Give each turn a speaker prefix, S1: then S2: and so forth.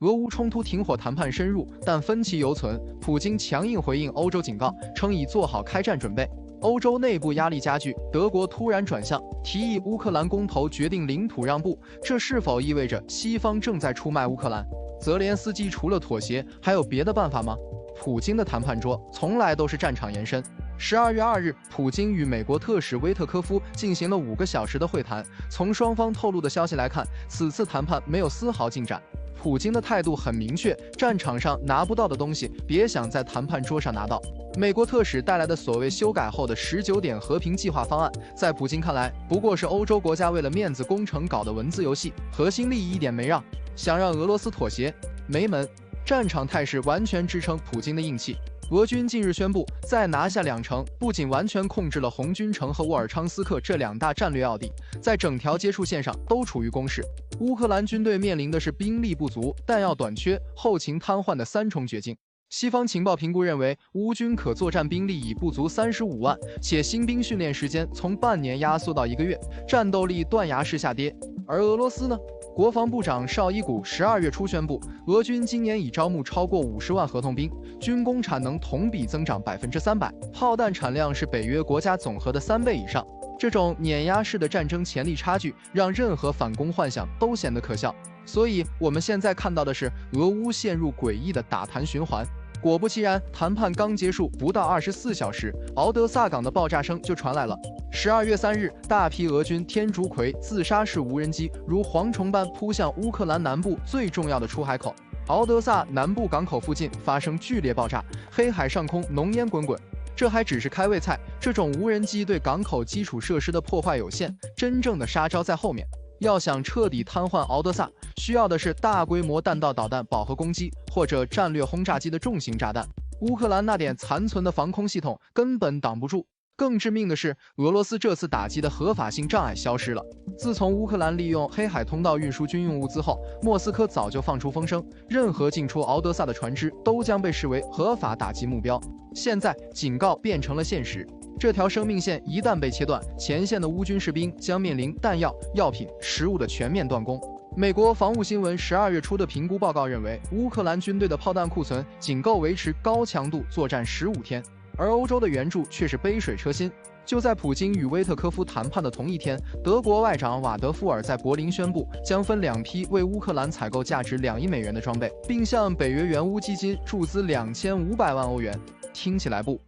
S1: 俄乌冲突停火谈判深入，但分歧犹存。普京强硬回应欧洲警告，称已做好开战准备。欧洲内部压力加剧，德国突然转向，提议乌克兰公投决定领土让步，这是否意味着西方正在出卖乌克兰？泽连斯基除了妥协，还有别的办法吗？普京的谈判桌从来都是战场延伸。12月2日，普京与美国特使威特科夫进行了5个小时的会谈。从双方透露的消息来看，此次谈判没有丝毫进展。普京的态度很明确，战场上拿不到的东西，别想在谈判桌上拿到。美国特使带来的所谓修改后的19点和平计划方案，在普京看来，不过是欧洲国家为了面子工程搞的文字游戏，核心利益一点没让，想让俄罗斯妥协，没门。战场态势完全支撑普京的硬气。俄军近日宣布，再拿下2城，不仅完全控制了红军城和沃尔昌斯克这2大战略要地，在整条接触线上都处于攻势。乌克兰军队面临的是兵力不足、弹药短缺、后勤瘫痪的3重绝境。西方情报评估认为，乌军可作战兵力已不足35万，且新兵训练时间从半年压缩到1个月，战斗力断崖式下跌。而俄罗斯呢？国防部长绍伊古12月初宣布，俄军今年已招募超过50万合同兵，军工产能同比增长300%，炮弹产量是北约国家总和的3倍以上。这种碾压式的战争潜力差距，让任何反攻幻想都显得可笑。所以，我们现在看到的是俄乌陷入诡异的打谈循环。果不其然，谈判刚结束不到24小时，敖德萨港的爆炸声就传来了。12月3日，大批俄军天竺葵自杀式无人机如蝗虫般扑向乌克兰南部最重要的出海口敖德萨南部港口附近发生剧烈爆炸，黑海上空浓烟滚滚。这还只是开胃菜，这种无人机对港口基础设施的破坏有限，真正的杀招在后面。要想彻底瘫痪敖德萨，需要的是大规模弹道导弹饱和攻击，或者战略轰炸机的重型炸弹。乌克兰那点残存的防空系统根本挡不住。更致命的是，俄罗斯这次打击的合法性障碍消失了。自从乌克兰利用黑海通道运输军用物资后，莫斯科早就放出风声，任何进出敖德萨的船只都将被视为合法打击目标。现在警告变成了现实，这条生命线一旦被切断，前线的乌军士兵将面临弹药、药品、食物的全面断供。美国防务新闻12月初的评估报告认为，乌克兰军队的炮弹库存仅够维持高强度作战15天，而欧洲的援助却是杯水车薪。就在普京与威特科夫谈判的同一天，德国外长瓦德夫尔在柏林宣布，将分2批为乌克兰采购价值2亿美元的装备，并向北约援乌基金注资2500万欧元。听起来不